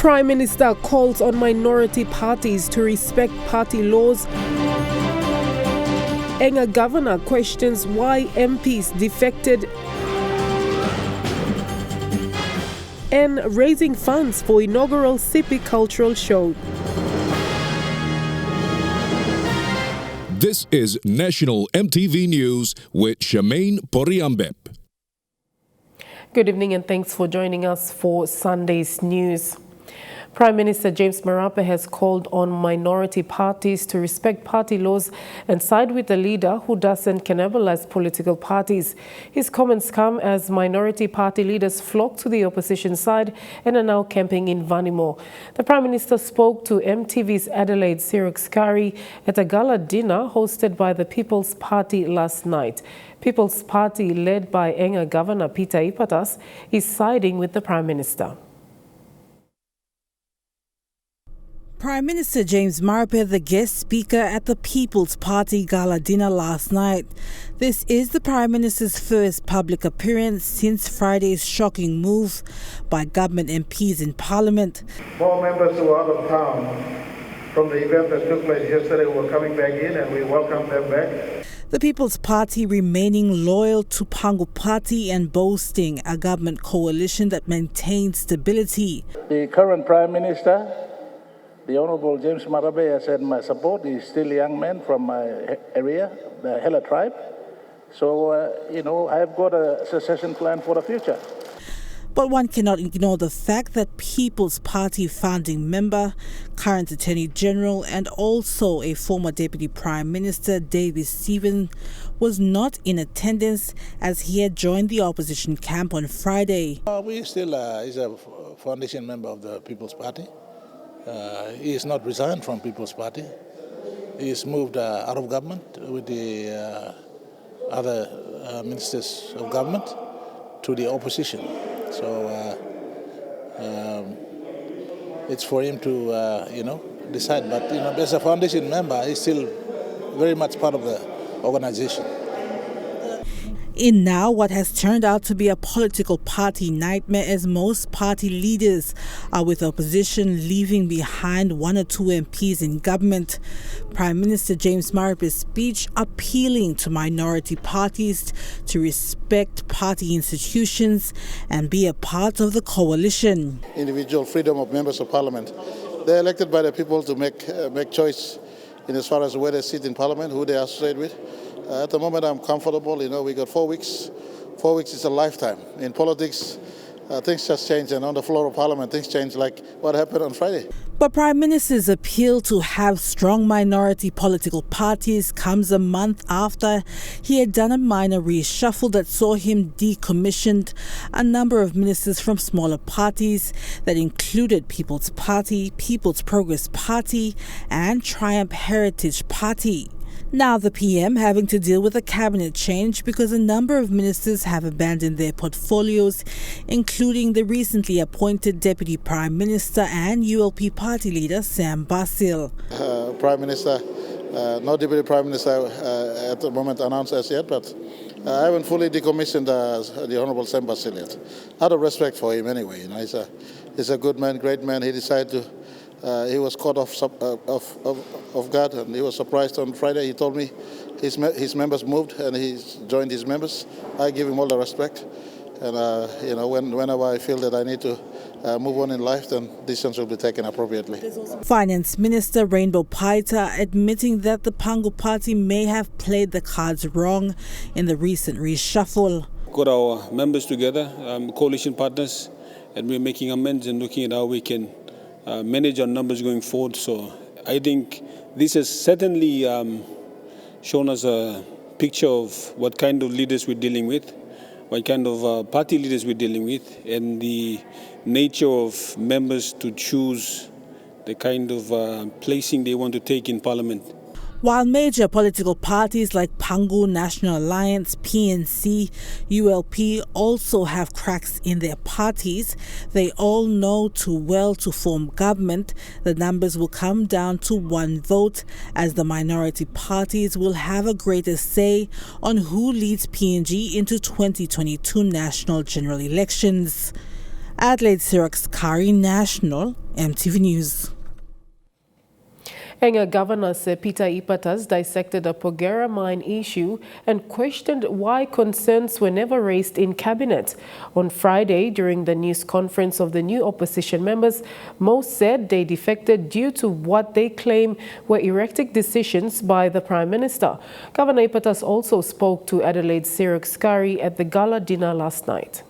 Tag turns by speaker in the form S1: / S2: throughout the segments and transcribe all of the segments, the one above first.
S1: Prime Minister calls on minority parties to respect party laws. Enga Governor questions why MPs defected. And raising funds for inaugural Sepik Cultural Show.
S2: This is National MTV News with Shamaine Poriambep.
S1: Good evening and thanks for joining us for Sunday's news. Prime Minister James Marape has called on minority parties to respect party laws and side with a leader who doesn't cannibalize political parties. His comments come as minority party leaders flock to the opposition side and are now camping in Vanimo. The Prime Minister spoke to MTV's Adelaide Sirux Kari at a gala dinner hosted by the People's Party last night. People's Party, led by Enga Governor Peter Ipatas, is siding with the Prime Minister.
S3: Prime Minister James Marape, the guest speaker at the People's Party Gala dinner last night. This is the Prime Minister's first public appearance since Friday's shocking move by government MPs in Parliament.
S4: More members who are out of town from the event that took place yesterday were coming back in, and we welcome them back.
S3: The People's Party remaining loyal to Pangu Party and boasting a government coalition that maintains stability.
S5: The current Prime Minister, the Honourable James Marape, has had my support. He's still a young man from my area, the Hela tribe. So, I have got a succession plan for the future.
S3: But one cannot ignore the fact that People's Party founding member, current Attorney General and also a former Deputy Prime Minister, David Stephen, was not in attendance as he had joined the opposition camp on Friday.
S5: We still is a foundation member of the People's Party. He is not resigned from People's Party. He is moved out of government with the other ministers of government to the opposition. So it's for him to, decide. But, as a foundation member, he's still very much part of the organization.
S3: In now what has turned out to be a political party nightmare, as most party leaders are with opposition leaving behind one or two MPs in government. Prime Minister James Marape's speech appealing to minority parties to respect party institutions and be a part of the coalition.
S4: Individual freedom of members of parliament. They're elected by the people to make choice in as far as where they sit in parliament, who they associate with. At the moment, I'm comfortable. We got 4 weeks. 4 weeks is a lifetime. In politics, things just change, and on the floor of Parliament, things change like what happened on Friday.
S3: But Prime Minister's appeal to have strong minority political parties comes a month after he had done a minor reshuffle that saw him decommissioned a number of ministers from smaller parties that included People's Party, People's Progress Party, and Triumph Heritage Party. Now the PM having to deal with a cabinet change because a number of ministers have abandoned their portfolios, including the recently appointed Deputy Prime Minister and ULP party leader Sam Basil.
S4: Prime Minister, no Deputy Prime Minister at the moment announced as yet, but I haven't fully decommissioned the Honourable Sam Basil yet. Out of respect for him anyway. He's a good man, great man. He decided to he was caught off guard, and he was surprised on Friday. He told me his members moved and he's joined his members. I give him all the respect, and whenever I feel that I need to move on in life, then decisions will be taken appropriately.
S3: Finance Minister Rainbow Paita admitting that the Pangu Party may have played the cards wrong in the recent reshuffle.
S6: Got our members together, coalition partners, and we're making amends and looking at how we can manage our numbers going forward. So I think this has certainly shown us a picture of what kind of leaders we're dealing with, what kind of party leaders we're dealing with, and the nature of members to choose the kind of placing they want to take in Parliament.
S3: While major political parties like Pangu National Alliance, PNC, ULP also have cracks in their parties, they all know too well to form government. The numbers will come down to one vote, as the minority parties will have a greater say on who leads PNG into 2022 national general elections. Adelaide Siraks Kari, National, MTV News.
S1: Enga Governor Sepik Cultural dissected a Porgera mine issue and questioned why concerns were never raised in Cabinet. On Friday, during the news conference of the new opposition members, most said they defected due to what they claim were erratic decisions by the Prime Minister. Governor Cultural also spoke to Adelaide Siraks Kari at the gala dinner last night.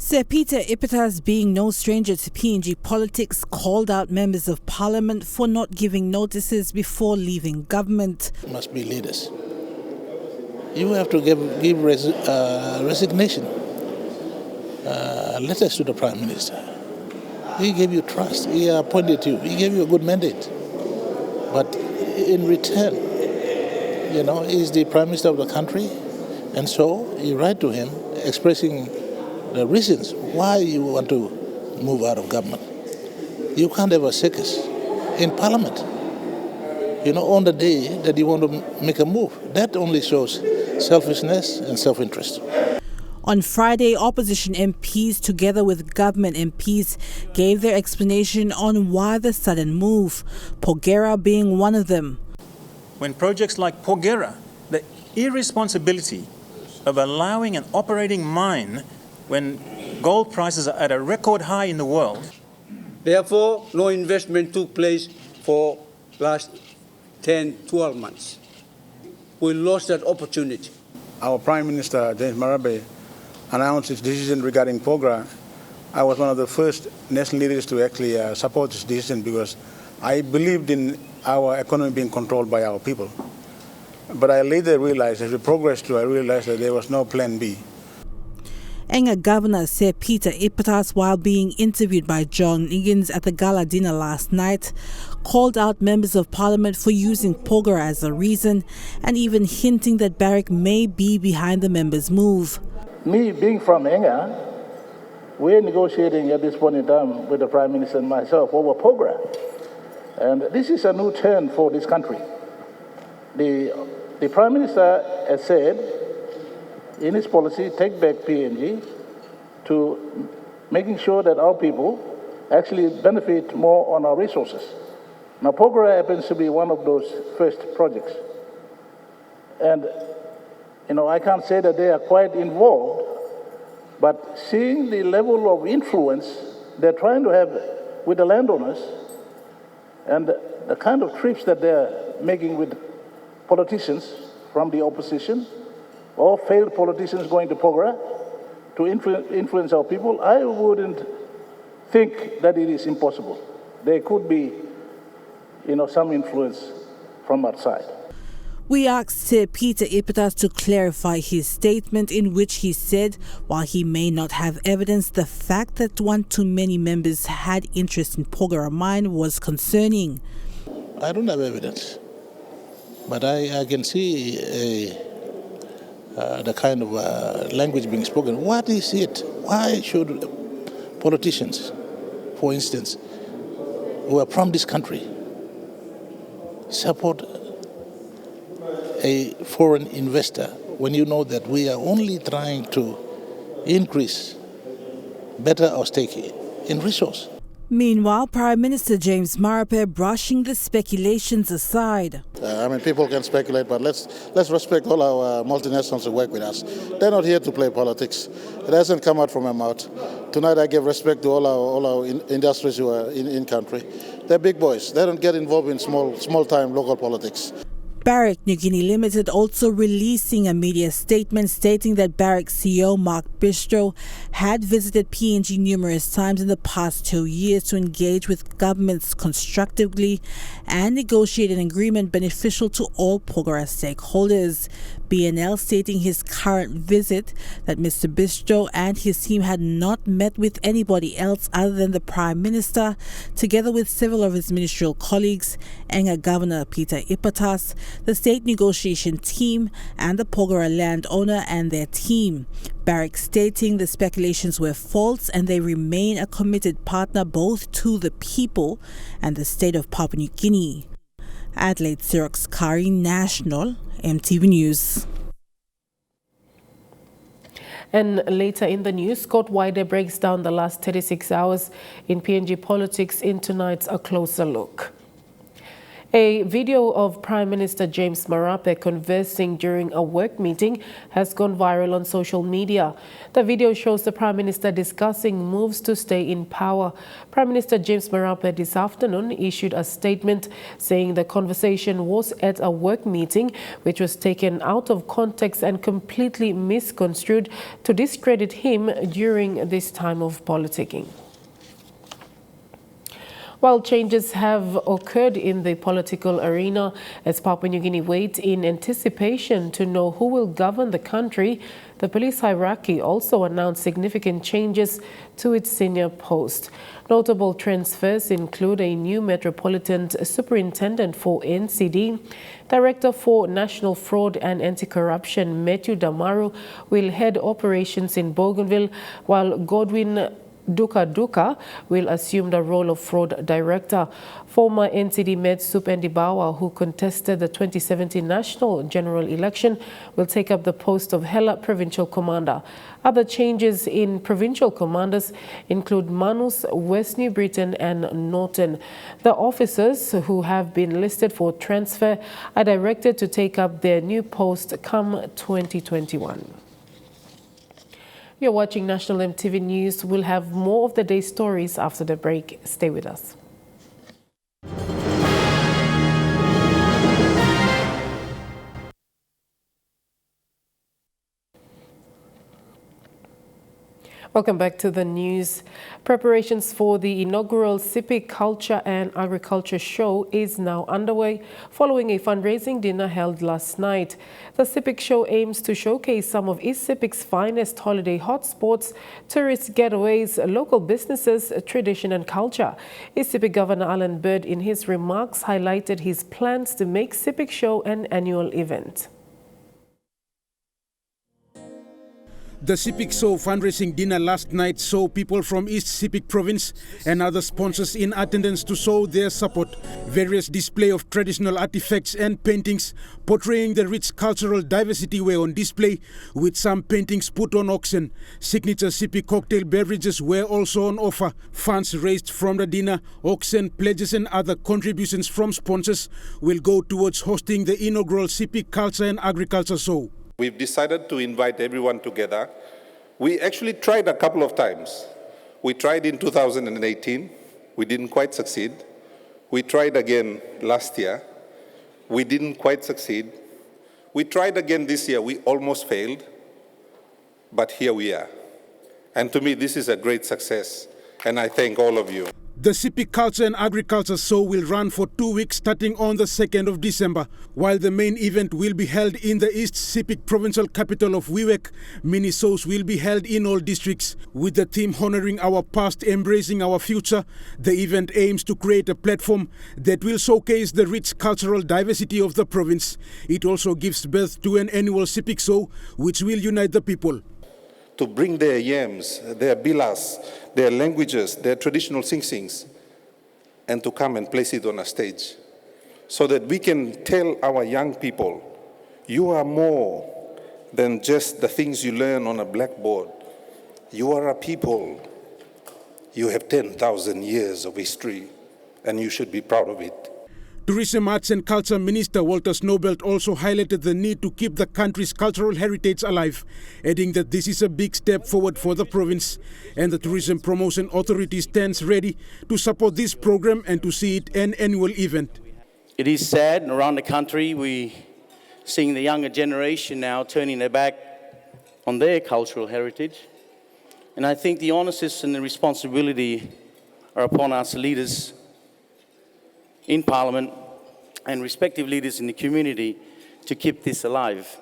S3: Sir Peter Ippitas, being no stranger to PNG politics, called out members of parliament for not giving notices before leaving government.
S5: Must be leaders. You have to give resignation letters to the Prime Minister. He gave you trust. He appointed you. He gave you a good mandate. But in return, he's the Prime Minister of the country, and so you write to him expressing the reasons why you want to move out of government. You can't have a circus in Parliament, on the day that you want to make a move. That only shows selfishness and self-interest.
S3: On Friday, opposition MPs, together with government MPs, gave their explanation on why the sudden move, Porgera being one of them.
S7: When projects like Porgera, the irresponsibility of allowing an operating mine when gold prices are at a record high in the world.
S8: Therefore, no investment took place for last 10, 12 months. We lost that opportunity.
S9: Our Prime Minister, James Marape, announced his decision regarding Porgera. I was one of the first national leaders to actually support this decision because I believed in our economy being controlled by our people. But I later realized, as we progressed through, I realized that there was no plan B.
S3: Enga Governor Sir Peter Ippitas, while being interviewed by John Higgins at the gala dinner last night, called out members of parliament for using Porgera as a reason and even hinting that Barrick may be behind the members' move.
S4: Me being from Enga, we're negotiating at this point in time with the Prime Minister and myself over Porgera. And this is a new turn for this country. The Prime Minister has said in his policy, take back PNG to making sure that our people actually benefit more on our resources. Now, Porgera happens to be one of those first projects. And, I can't say that they are quite involved, but seeing the level of influence they're trying to have with the landowners and the kind of trips that they're making with politicians from the opposition, or failed politicians going to Porgera to influence our people, I wouldn't think that it is impossible. There could be, some influence from outside.
S3: We asked Sir Peter Ippitas to clarify his statement, in which he said, while he may not have evidence, the fact that one too many members had interest in Porgera mine was concerning.
S5: I don't have evidence, but I can see the kind of language being spoken. What is it? Why should politicians, for instance, who are from this country, support a foreign investor when you know that we are only trying to increase, better our stake in resource?
S3: Meanwhile, Prime Minister James Marape brushing the speculations aside.
S4: People can speculate, but let's respect all our multinationals who work with us. They're not here to play politics. It hasn't come out from my mouth. Tonight I give respect to all our industries who are in country. They're big boys. They don't get involved in small-time local politics.
S3: Barrick New Guinea Limited also releasing a media statement stating that Barrick CEO Mark Bistro had visited PNG numerous times in the past 2 years to engage with governments constructively and negotiate an agreement beneficial to all Porgera stakeholders. BNL stating his current visit that Mr. Bistro and his team had not met with anybody else other than the Prime Minister, together with several of his ministerial colleagues, Enga Governor Peter Ippitas, the state negotiation team, and the Porgera landowner and their team. Barrick stating the speculations were false and they remain a committed partner both to the people and the state of Papua New Guinea. Adelaide Siraks Kari, National, MTV News.
S1: And later in the news, Scott Wider breaks down the last 36 hours in PNG politics in tonight's A Closer Look. A video of Prime Minister James Marape conversing during a work meeting has gone viral on social media. The video shows the Prime Minister discussing moves to stay in power. Prime Minister James Marape this afternoon issued a statement saying the conversation was at a work meeting which was taken out of context and completely misconstrued to discredit him during this time of politicking. While changes have occurred in the political arena as Papua New Guinea waits in anticipation to know who will govern the country, the police hierarchy also announced significant changes to its senior post. Notable transfers include a new Metropolitan Superintendent for NCD, Director for National Fraud and Anti-Corruption Matthew Damaru will head operations in Bougainville, while Godwin Duka will assume the role of fraud director. Former NCD Med Sup Ndibawa, who contested the 2017 national general election, will take up the post of Hela provincial commander. Other changes in provincial commanders include Manus, West New Britain and Norton. The officers who have been listed for transfer are directed to take up their new post come 2021. You're watching National EMTV News. We'll have more of the day's stories after the break. Stay with us. Welcome back to the news. Preparations for the inaugural Sepik Culture and Agriculture Show is now underway following a fundraising dinner held last night. The Sepik Show aims to showcase some of East Sepik's finest holiday hotspots, tourist getaways, local businesses, tradition and culture. East Sepik Governor Alan Bird in his remarks highlighted his plans to make Sepik Show an annual event.
S10: The Sepik Show fundraising dinner last night saw people from East Sepik Province and other sponsors in attendance to show their support. Various display of traditional artifacts and paintings portraying the rich cultural diversity were on display, with some paintings put on auction. Signature Sepik cocktail beverages were also on offer. Funds raised from the dinner, auction, pledges and other contributions from sponsors will go towards hosting the inaugural Sepik Culture and Agriculture Show.
S11: We've decided to invite everyone together. We actually tried a couple of times. We tried in 2018. We didn't quite succeed. We tried again last year. We didn't quite succeed. We tried again this year. We almost failed. But here we are. And to me, this is a great success. And I thank all of you.
S10: The Sepik Culture and Agriculture Show will run for 2 weeks starting on the 2nd of December. While the main event will be held in the East Sepik provincial capital of Wewak, mini shows will be held in all districts. With the theme honoring our past, embracing our future, the event aims to create a platform that will showcase the rich cultural diversity of the province. It also gives birth to an annual Sepik Show which will unite the people.
S11: To bring their yams, their bilas, their languages, their traditional sing-sings, and to come and place it on a stage so that we can tell our young people, you are more than just the things you learn on a blackboard. You are a people. You have 10,000 years of history, and you should be proud of it.
S10: Tourism, Arts and Culture Minister Walter Snowbelt also highlighted the need to keep the country's cultural heritage alive, adding that this is a big step forward for the province, and the Tourism Promotion Authority stands ready to support this program and to see it an annual event.
S12: It is sad around the country we seeing the younger generation now turning their back on their cultural heritage, and I think the onus and the responsibility are upon us leaders in Parliament and respective leaders in the community to keep this alive.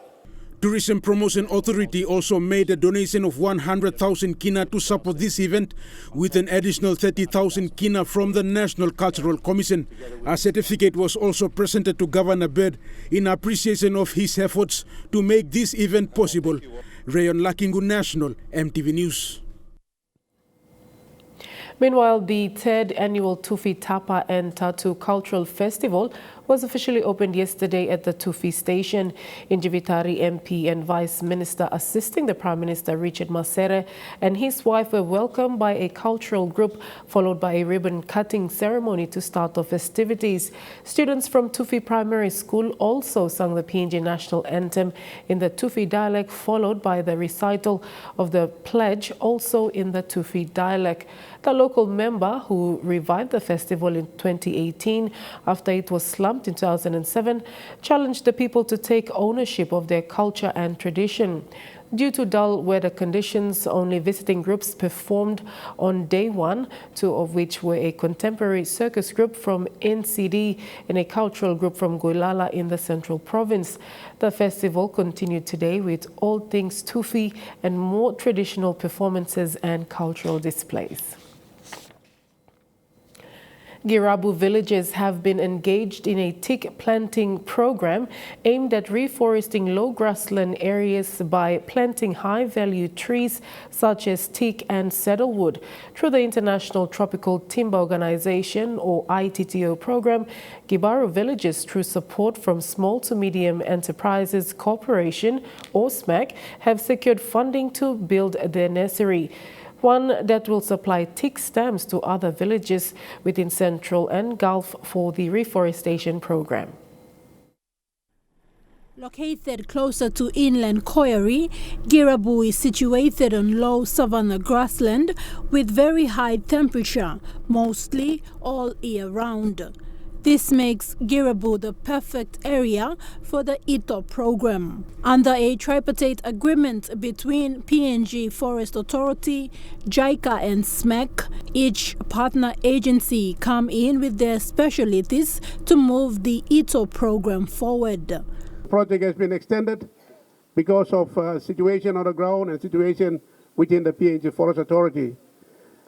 S10: Tourism Promotion Authority also made a donation of 100,000 kina to support this event, with an additional 30,000 kina from the National Cultural Commission. A certificate was also presented to Governor Bird in appreciation of his efforts to make this event possible. Rayon Lakingu, National EMTV News.
S1: Meanwhile, the third annual Tufi Tapa and Tattoo Cultural Festival was officially opened yesterday at the Tufi station. Injivitari MP and Vice Minister assisting the Prime Minister Richard Masere and his wife were welcomed by a cultural group, followed by a ribbon-cutting ceremony to start the festivities. Students from Tufi Primary School also sang the PNG national anthem in the Tufi dialect, followed by the recital of the pledge also in the Tufi dialect. The local member who revived the festival in 2018 after it was slumped in 2007 challenged the people to take ownership of their culture and tradition. Due to dull weather conditions, only visiting groups performed on day one, two of which were a contemporary circus group from NCD and a cultural group from Guilala in the Central Province. The festival continued today with all things Tufi and more traditional performances and cultural displays. Girabu villages have been engaged in a teak planting program aimed at reforesting low grassland areas by planting high-value trees such as teak and cedarwood. Through the International Tropical Timber Organization or ITTO program, Girabu villages, through support from Small to Medium Enterprises Corporation or SMAC, have secured funding to build their nursery, one that will supply teak stems to other villages within Central and Gulf for the reforestation program.
S13: Located closer to inland Koyari, Girabu is situated on low savanna grassland with very high temperature, mostly all year round. This makes Girabu the perfect area for the ITO program. Under a tripartite agreement between PNG Forest Authority, JICA and SMAC, each partner agency come in with their specialties to move the ITO program forward.
S14: The project has been extended because of situation on the ground and situation within the PNG Forest Authority.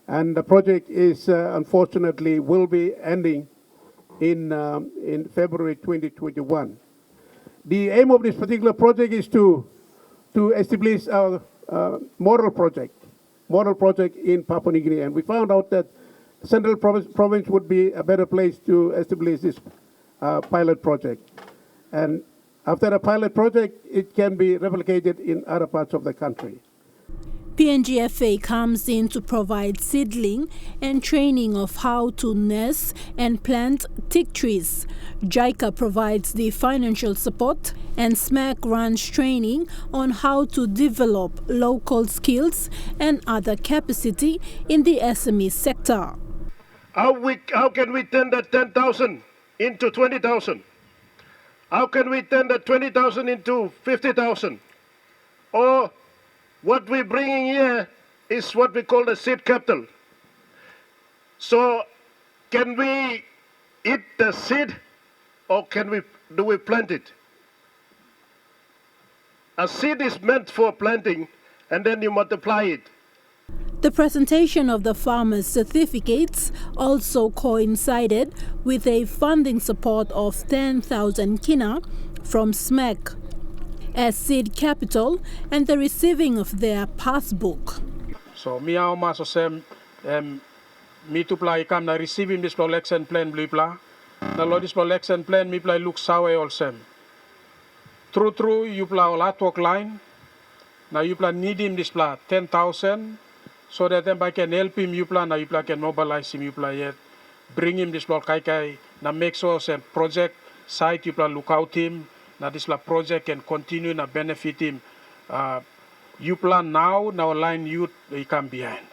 S14: And the project is unfortunately will be ending in February 2021. The aim of this particular project is to establish our model project in Papua New Guinea, and we found out that Central Province would be a better place to establish this pilot project. And after the pilot project, it can be replicated in other parts of the country.
S13: PNGFA comes in to provide seedling and training of how to nurse and plant teak trees. JICA provides the financial support and SMAC runs training on how to develop local skills and other capacity in the SME sector.
S14: How can we turn that 10,000 into 20,000? How can we turn that 20,000 into 50,000? Or what we're bringing here is what we call the seed capital. So can we eat the seed or do we plant it? A seed is meant for planting and then you multiply it.
S13: The presentation of the farmers' certificates also coincided with a funding support of 10,000 kina from SMAC as seed capital and the receiving of their passbook.
S15: So mi au maso sem mi tu play kam na receiving this election plan blue pla. Na lo this election plan mi play look sawe all sem. True you play all talk line. Na you play need him this play 10,000 so that then I can help him you play na you play can mobilize him you play yet bring him this play kai na make sure sem project site you play look out him. Now this project can continue to benefit him. You plan now line youth they come behind.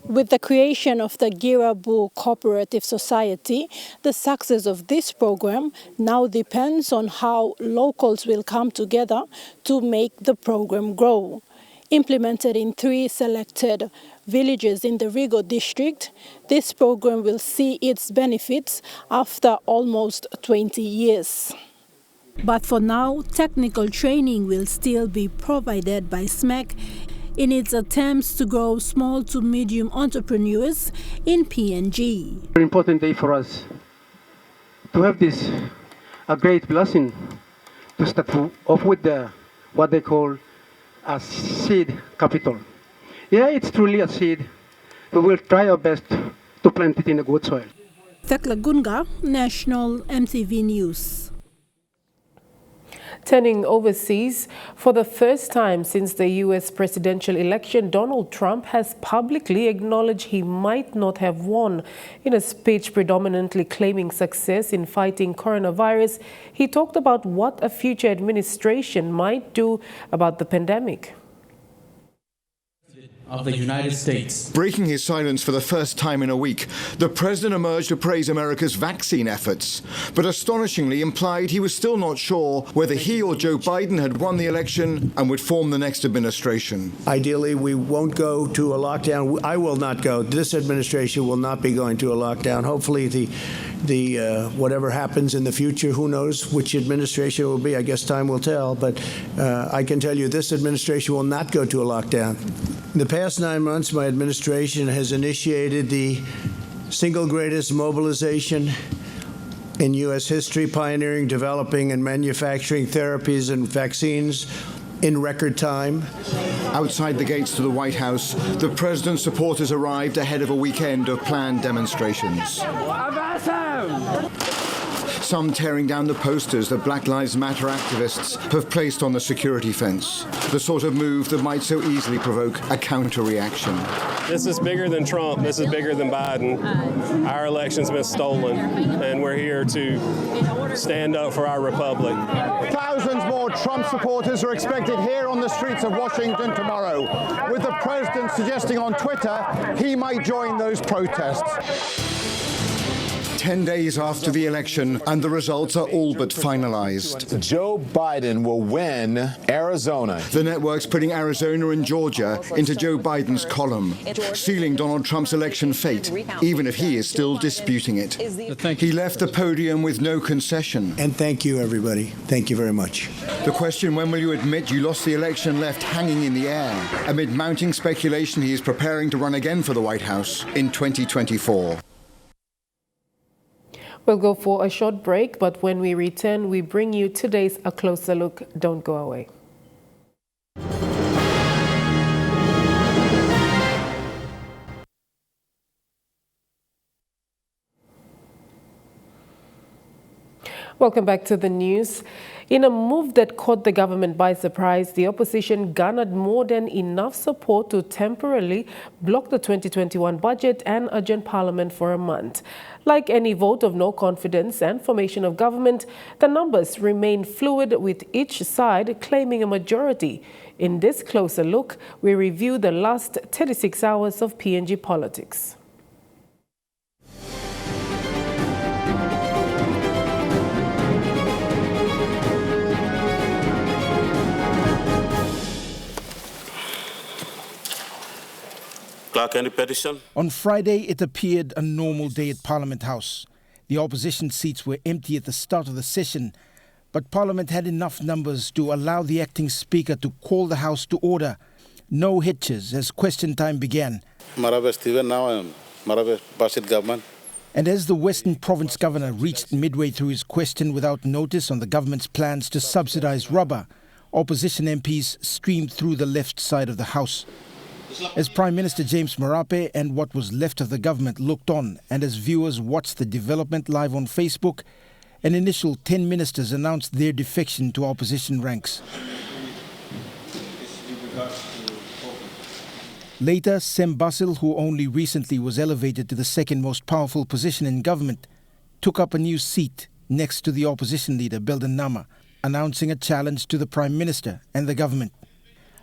S13: With the creation of the Girabu Cooperative Society, the success of this program now depends on how locals will come together to make the program grow. Implemented in 3 selected villages in the Rigo district, this program will see its benefits after almost 20 years. But for now, technical training will still be provided by SMAC in its attempts to grow small to medium entrepreneurs in PNG.
S16: Very important day for us to have this a great blessing to start off with what they call a seed capital. Yeah, it's truly a seed. We will try our best to plant it in a good soil.
S13: Thekla Gunga, National EMTV News.
S1: Turning overseas, for the first time since the U.S. presidential election, Donald Trump has publicly acknowledged he might not have won. In a speech predominantly claiming success in fighting coronavirus, he talked about what a future administration might do about the pandemic.
S17: Of the United States.
S18: Breaking his silence for the first time in a week, the president emerged to praise America's vaccine efforts, but astonishingly implied he was still not sure whether he or Joe Biden had won the election and would form the next administration.
S19: Ideally, we won't go to a lockdown. I will not go. This administration will not be going to a lockdown. Hopefully, the whatever happens in the future, who knows which administration it will be. I guess time will tell. But I can tell you this administration will not go to a lockdown. In the past 9 months, my administration has initiated the single greatest mobilization in U.S. history, pioneering, developing, and manufacturing therapies and vaccines in record time.
S18: Outside the gates to the White House, the president's supporters arrived ahead of a weekend of planned demonstrations. Some tearing down the posters that Black Lives Matter activists have placed on the security fence, the sort of move that might so easily provoke a counter-reaction.
S20: This is bigger than Trump. This is bigger than Biden. Our election's been stolen, and we're here to stand up for our republic.
S21: Thousands more Trump supporters are expected here on the streets of Washington tomorrow, with the president suggesting on Twitter he might join those protests.
S18: 10 days after the election, and the results are all but finalized.
S22: Joe Biden will win Arizona.
S18: The network's putting Arizona and Georgia into Joe Biden's column, sealing Donald Trump's election fate, even if he is still disputing it. He left the podium with no concession.
S19: And thank you, everybody. Thank you very much.
S18: The question, when will you admit you lost the election, left hanging in the air, amid mounting speculation he is preparing to run again for the White House in 2024.
S1: We'll go for a short break, but when we return, we bring you today's A Closer Look. Don't go away. Welcome back to the news. In a move that caught the government by surprise, the opposition garnered more than enough support to temporarily block the 2021 budget and adjourn Parliament for a month. Like any vote of no confidence and formation of government, the numbers remain fluid, with each side claiming a majority. In this closer look, we review the last 36 hours of PNG politics.
S10: On Friday, it appeared a normal day at Parliament House. The opposition seats were empty at the start of the session, but Parliament had enough numbers to allow the acting speaker to call the House to order. No hitches as question time began.
S23: Marabe Stephen, now I am Marabe Basit government.
S10: And as the Western Province Governor reached midway through his question without notice on the government's plans to subsidize rubber, opposition MPs streamed through the left side of the House. As Prime Minister James Marape and what was left of the government looked on, and as viewers watched the development live on Facebook, an initial 10 ministers announced their defection to opposition ranks. Later, Sem Basil, who only recently was elevated to the second most powerful position in government, took up a new seat next to the opposition leader, Belden Nama, announcing a challenge to the Prime Minister and the government.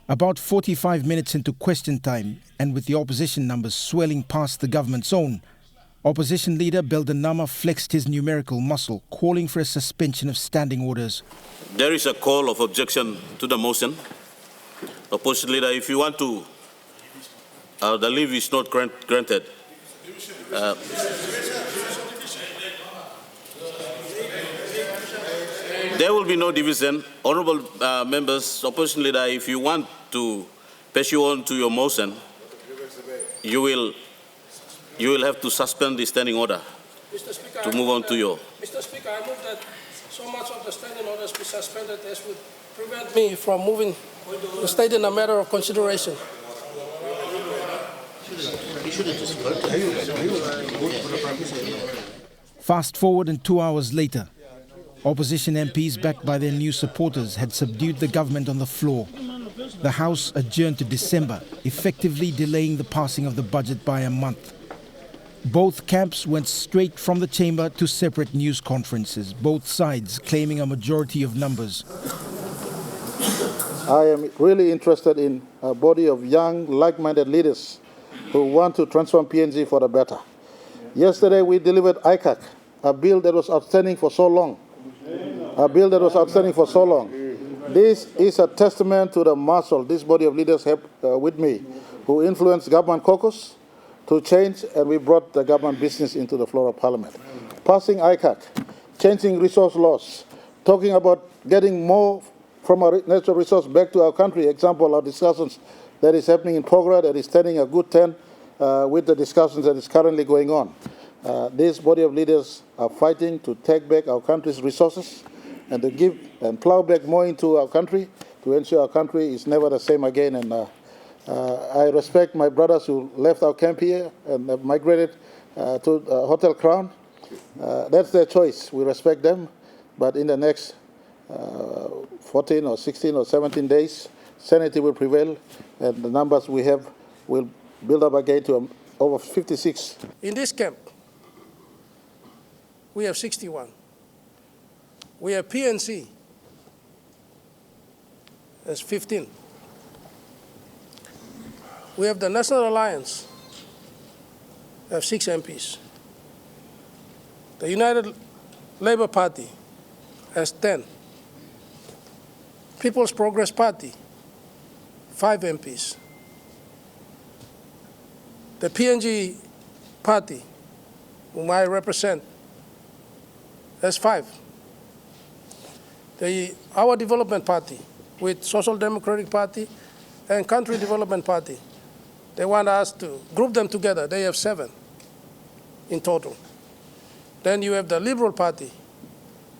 S10: About 45 minutes into question time, and with the opposition numbers swelling past the government's own, opposition leader Belden Nama flexed his numerical muscle, calling for a suspension of standing orders.
S24: There is a call of objection to the motion. Opposition leader, if you want to, the leave is not granted. There will be no division. Honourable members, opposition leader, if you want to pass you on to your motion, you will have to suspend the standing order to move on to your...
S25: Mr. Speaker, I move that so much of the standing orders be suspended as would prevent me from moving the state in a matter of consideration.
S10: Fast forward and 2 hours later, opposition MPs backed by their new supporters had subdued the government on the floor. The House adjourned to December, effectively delaying the passing of the budget by a month. Both camps went straight from the chamber to separate news conferences, both sides claiming a majority of numbers.
S4: I am really interested in a body of young, like-minded leaders who want to transform PNG for the better. Yesterday we delivered ICAC, a bill that was outstanding for so long. This is a testament to the muscle this body of leaders have with me, who influenced government caucus to change, and we brought the government business into the floor of parliament. Passing ICAC, changing resource laws, talking about getting more from our natural resource back to our country. Example, our discussions that is happening in Pogra, that is standing a good 10 with the discussions that is currently going on. This body of leaders are fighting to take back our country's resources and to give and plow back more into our country to ensure our country is never the same again. And I respect my brothers who left our camp here and have migrated to Hotel Crown. That's their choice. We respect them. But in the next 14 or 16 or 17 days, sanity will prevail, and the numbers we have will build up again to over 56.
S25: In this camp, we have 61. We have PNC as 15. We have the National Alliance, have 6 MPs. The United Labour Party has 10. People's Progress Party, 5 MPs. The PNG Party, whom I represent, has 5. Our Development Party, with Social Democratic Party and Country Development Party, they want us to group them together. They have 7 in total. Then you have the Liberal Party,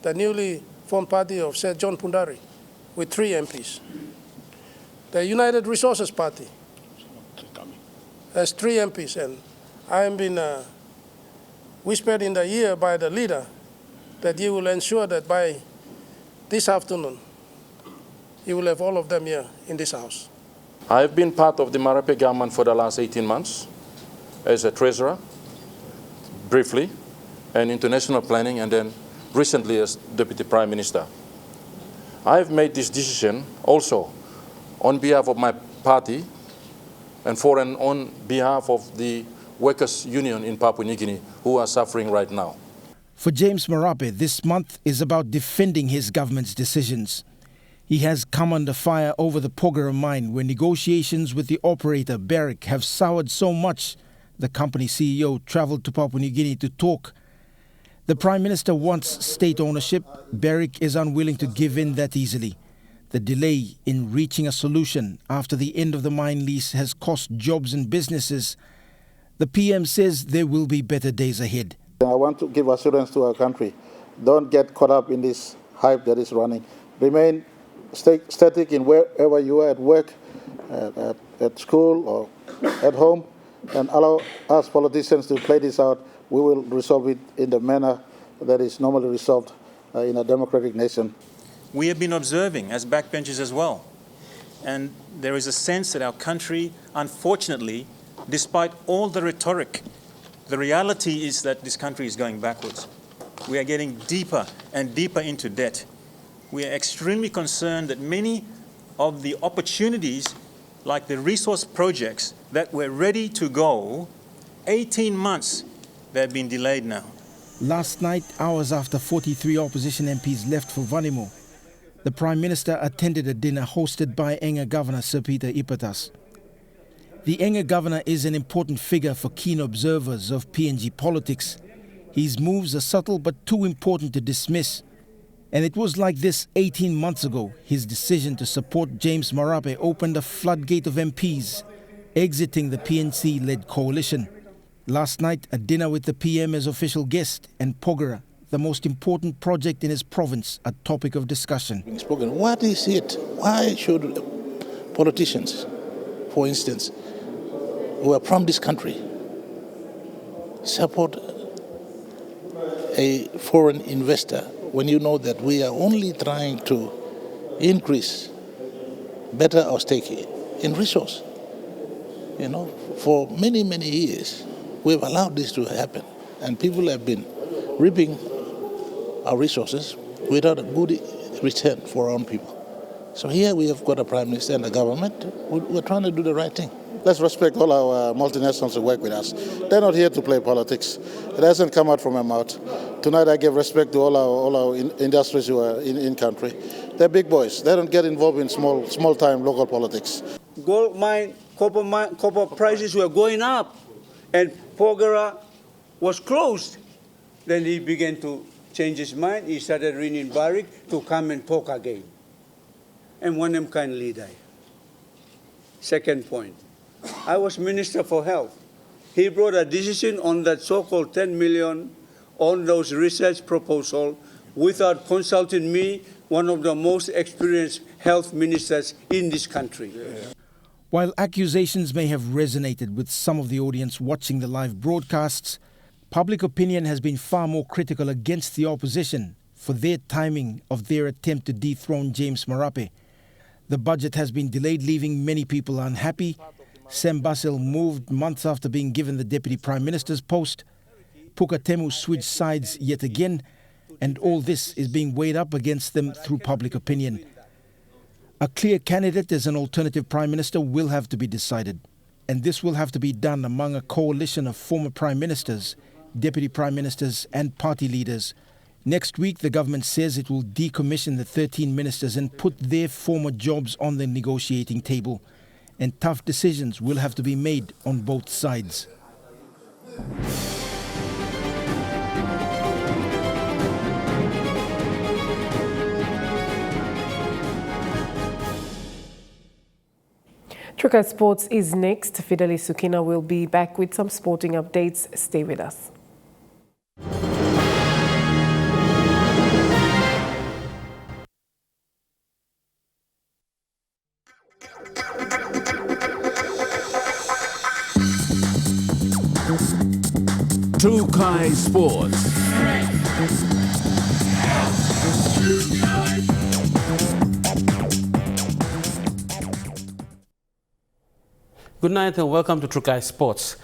S25: the newly formed party of Sir John Pundari, with 3 MPs. The United Resources Party has 3 MPs, and I have been whispered in the ear by the leader that he will ensure that by this afternoon, he will have all of them here in this house.
S2: I've been part of the Marape government for the last 18 months as a treasurer, briefly, and international planning, and then recently as Deputy Prime Minister. I've made this decision also on behalf of my party and on behalf of the Workers' Union in Papua New Guinea, who are suffering right now.
S10: For James Marape, this month is about defending his government's decisions. He has come under fire over the Pogra mine, where negotiations with the operator, Barrick, have soured so much the company CEO travelled to Papua New Guinea to talk. The Prime Minister wants state ownership. Barrick is unwilling to give in that easily. The delay in reaching a solution after the end of the mine lease has cost jobs and businesses. The PM says there will be better days ahead.
S4: I want to give assurance to our country. Don't get caught up in this hype that is running. Remain static in wherever you are, at work, at school, or at home, and allow us politicians to play this out. We will resolve it in the manner that is normally resolved in a democratic nation.
S6: We have been observing as backbenchers as well. And there is a sense that our country, unfortunately, despite all the rhetoric, the reality is that this country is going backwards. We are getting deeper and deeper into debt. We are extremely concerned that many of the opportunities, like the resource projects that were ready to go 18 months, they've been delayed now.
S10: Last night, hours after 43 opposition MPs left for Vanimo, the Prime Minister attended a dinner hosted by Enga Governor Sippy Ipatas. The Enga Governor is an important figure for keen observers of PNG politics. His moves are subtle but too important to dismiss. And it was like this 18 months ago. His decision to support James Marape opened a floodgate of MPs, exiting the PNC-led coalition. Last night, a dinner with the PM as official guest, and Pogra, the most important project in his province, a topic of discussion.
S5: What is it? Why should politicians, for instance, who are from this country, support a foreign investor when you know that we are only trying to increase, better our stake in resource? You know, for many, many years, we've allowed this to happen, and people have been reaping our resources without a good return for our own people. So here we have got a prime minister and a government. We're trying to do the right thing.
S4: Let's respect all our multinationals who work with us. They're not here to play politics. It hasn't come out from my mouth. Tonight I give respect to all our industries who are in country. They're big boys. They don't get involved in small-time local politics.
S3: Gold mine, copper prices were going up, and Porgera was closed. Then he began to change his mind. He started ringing Barrick to come and talk again. And one of them kindly died. Second point, I was Minister for Health. He brought a decision on that so-called 10 million on those research proposals without consulting me, one of the most experienced health ministers in this country.
S10: While accusations may have resonated with some of the audience watching the live broadcasts, public opinion has been far more critical against the opposition for their timing of their attempt to dethrone James Marape. The budget has been delayed, leaving many people unhappy. Sam Basil moved months after being given the Deputy Prime Minister's post. Pukatemu switched sides yet again, and all this is being weighed up against them through public opinion. A clear candidate as an alternative Prime Minister will have to be decided, and this will have to be done among a coalition of former Prime Ministers, Deputy Prime Ministers and party leaders. Next week, the government says it will decommission the 13 ministers and put their former jobs on the negotiating table. And tough decisions will have to be made on both sides.
S1: Trukai Sports is next. Fideli Sukina will be back with some sporting updates. Stay with us.
S7: Trukai Sports.
S8: Good night and welcome to Trukai Sports.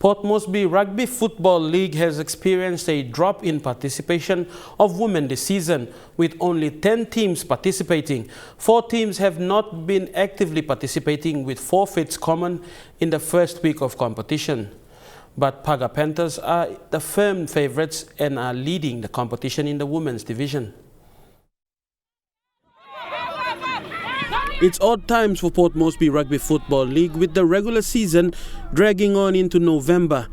S8: Port Moresby Rugby Football League has experienced a drop in participation of women this season, with only 10 teams participating. 4 teams have not been actively participating, with forfeits common in the first week of competition. But Paga Panthers are the firm favourites and are leading the competition in the women's division. It's odd times for Port Moresby Rugby Football League, with the regular season dragging on into November.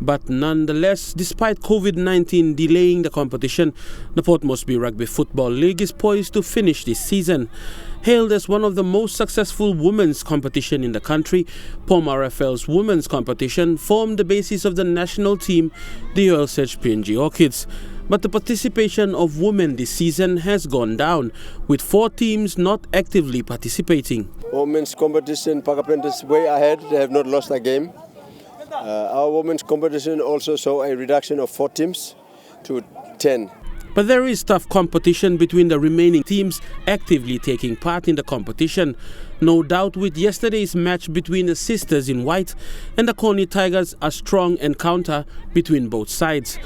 S8: But nonetheless, despite COVID-19 delaying the competition, the Port Moresby Rugby Football League is poised to finish this season. Hailed as one of the most successful women's competition in the country, POM RFL's women's competition formed the basis of the national team, the Earl Sedge PNG Orchids. But the participation of women this season has gone down, with 4 teams not actively participating.
S9: Women's competition, Paga Panthers way ahead. They have not lost a game. Our women's competition also saw a reduction of 4 teams to 10.
S8: But there is tough competition between the remaining teams actively taking part in the competition. No doubt with yesterday's match between the Sisters in White and the Coney Tigers, a strong encounter between both sides.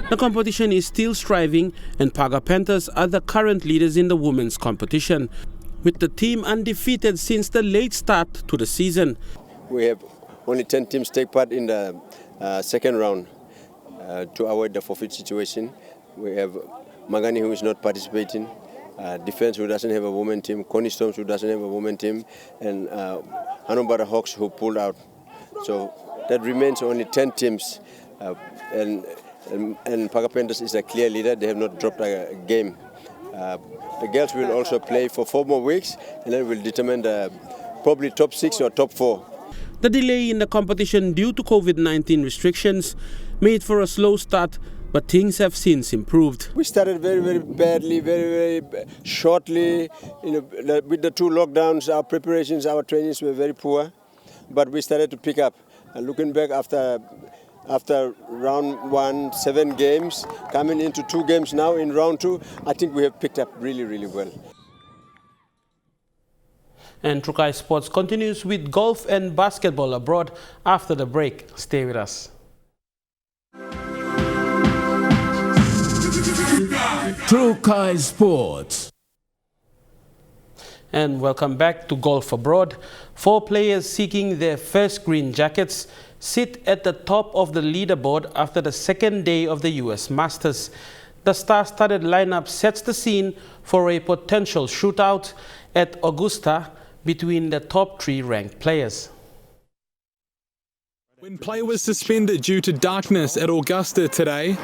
S8: The competition is still striving, and Paga Panthers are the current leaders in the women's competition, with the team undefeated since the late start to the season.
S9: We have only 10 teams take part in the second round to avoid the forfeit situation. We have Magani, who is not participating, Defense, who doesn't have a women team, Coney Storms, who doesn't have a women team, and Hanobara Hawks, who pulled out. So that remains only 10 teams, and Paga Panthers is a clear leader. They have not dropped a game. The girls will also play for 4 more weeks, and then we'll determine the probably top 6 or top 4.
S8: The delay in the competition due to COVID-19 restrictions made for a slow start, but things have since improved.
S9: We started very, very badly, very, very shortly. With the 2 lockdowns, our preparations, our trainings were very poor, but we started to pick up. And looking back after after round 1, 7 games, coming into 2 games now in round 2, I think we have picked up really, really well.
S8: And Trukai Sports continues with golf and basketball abroad after the break. Stay with us.
S7: Trukai Sports.
S8: And welcome back to Golf Abroad. 4 players seeking their first green jackets sit at the top of the leaderboard after the second day of the US Masters. The star-studded lineup sets the scene for a potential shootout at Augusta between the top 3 ranked players.
S11: When play was suspended due to darkness at Augusta today,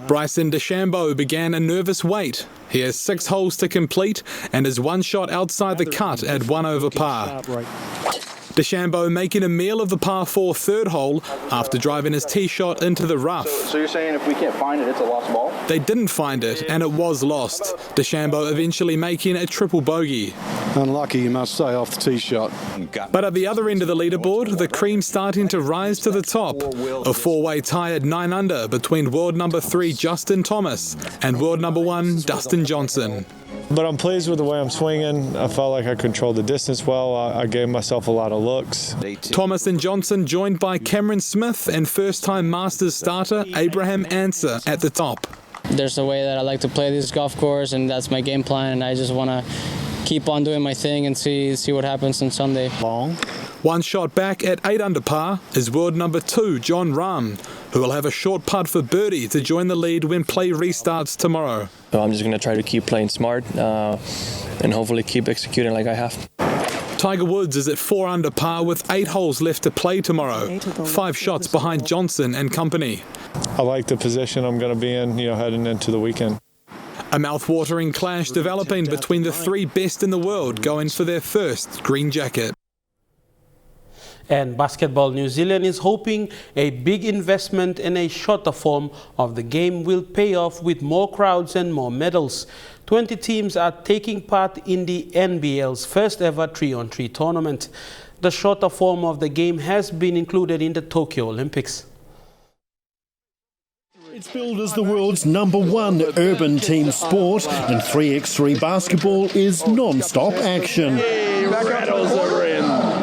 S11: Bryson DeChambeau began a nervous wait. He has 6 holes to complete and is 1 shot outside the cut at 1 over par. DeChambeau making a meal of the par 4 third hole after driving his tee shot into the rough.
S12: So you're saying if we can't find it, it's a lost ball?
S11: They didn't find it and it was lost. DeChambeau eventually making a triple bogey.
S14: Unlucky, you must say, off the tee shot.
S11: But at the other end of the leaderboard, the cream starting to rise to the top. A 4-way tie at 9 under between world number 3 Justin Thomas and world number 1 Dustin Johnson.
S14: But I'm pleased with the way I'm swinging. I felt like I controlled the distance well. I gave myself a lot of looks.
S11: Thomas and Johnson joined by Cameron Smith and first-time Masters starter Abraham Answer at the top.
S15: There's a way that I like to play this golf course, and that's my game plan, and I just want to keep on doing my thing and see what happens on Sunday.
S11: 1 shot back at 8 under par is world number 2 John Rahm, who will have a short putt for birdie to join the lead when play restarts tomorrow.
S17: So I'm just going to try to keep playing smart and hopefully keep executing like I have.
S11: Tiger Woods is at 4 under par with 8 holes left to play tomorrow, 5 shots behind Johnson and company.
S14: I like the position I'm going to be in, heading into the weekend.
S11: A mouth-watering clash developing between the 3 best in the world going for their first green jacket. And Basketball New Zealand is hoping a big investment in a shorter form of the game will pay off with more crowds and more medals. 20 teams are taking part in the NBL's first ever 3-on-3 tournament. The shorter form of the game has been included in the Tokyo Olympics.
S26: It's billed as the world's #1 urban team sport, and 3x3 basketball is non-stop action.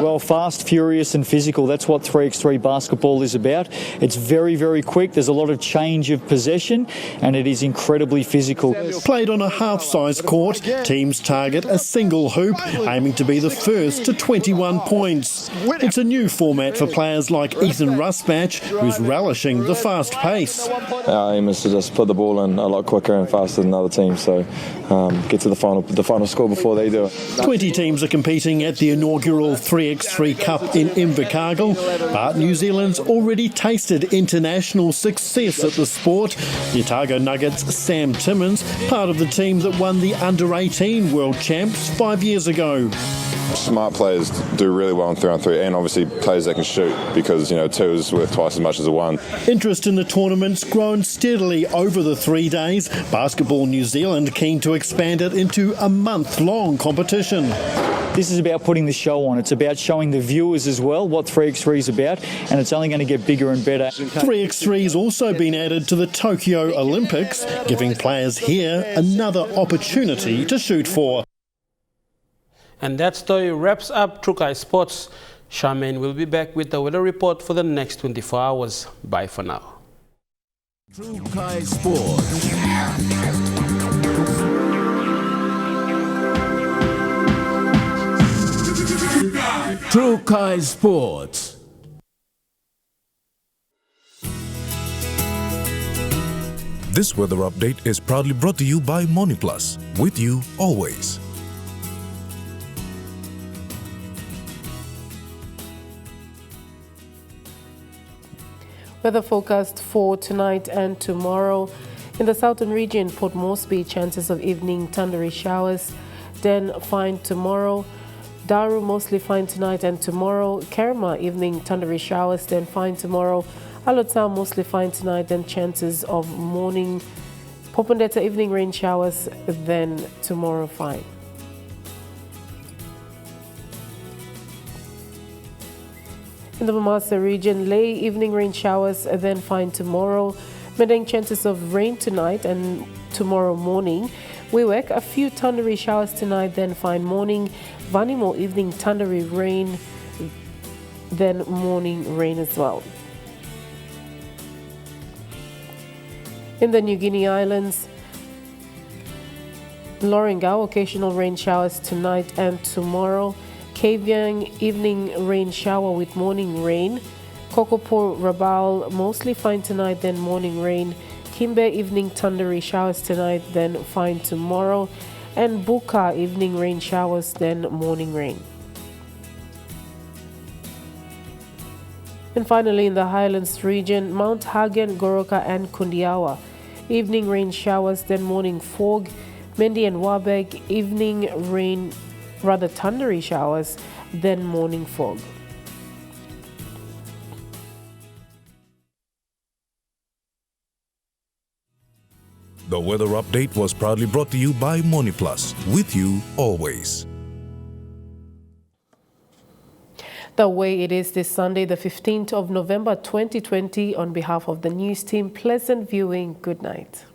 S27: Well, fast, furious and physical, that's what 3x3 basketball is about. It's very, very quick, there's a lot of change of possession, and it is incredibly physical.
S26: Played on a half-size court, teams target a single hoop, aiming to be the first to 21 points. It's a new format for players like Ethan Rusbatch, who's relishing the fast pace.
S17: Our aim is to just put the ball in a lot quicker and faster than other teams, so get to the final score before they do it.
S26: 20 teams are competing at the inaugural 3x3 Cup in Invercargill, but New Zealand's already tasted international success at the sport. The Otago Nuggets' Sam Timmins, part of the team that won the Under-18 World Champs 5 years ago.
S28: Smart players do really well in 3-on-3, and obviously players that can shoot, because 2 is worth twice as much as a 1.
S26: Interest in the tournament's grown steadily over the 3 days. Basketball New Zealand keen to expand it into a month-long competition.
S27: This is about putting the show on. It's about showing the viewers as well what 3x3 is about, and it's only going to get bigger and better.
S26: 3x3 has also been added to the Tokyo Olympics, giving players here another opportunity to shoot for.
S8: And that story wraps up Trukai Sports. Charmaine will be back with the weather report for the next 24 hours. Bye for now.
S7: Trukai Sports. Trukai Sports.
S29: This weather update is proudly brought to you by MoniPlus, with you always.
S1: Weather forecast for tonight and tomorrow. In the southern region, Port Moresby, chances of evening thundery showers, then fine tomorrow. Daru, mostly fine tonight and tomorrow. Kerma, evening thundery showers, then fine tomorrow. Alotau, mostly fine tonight, then chances of morning. Popondetta, evening rain showers, then tomorrow fine. In the Mamasa region, late evening rain showers, then fine tomorrow. Medang chances of rain tonight and tomorrow morning. Wewak, a few thundery showers tonight, then fine morning. Vanimo, evening thundery rain, then morning rain as well. In the New Guinea Islands, Lorengau, occasional rain showers tonight and tomorrow. Kavieng, evening rain shower with morning rain. Kokopo, Rabaul, mostly fine tonight, then morning rain. Kimbe, evening thundery showers tonight, then fine tomorrow. And Buka, evening rain showers, then morning rain. And finally, in the Highlands region, Mount Hagen, Goroka and Kundiawa, evening rain showers, then morning fog. Mendi and Wabeg, evening rain, rather thundery showers, then morning fog.
S29: The weather update was proudly brought to you by MoneyPlus, with you always.
S1: The way it is this Sunday, the 15th of November 2020, on behalf of the news team, pleasant viewing. Good night.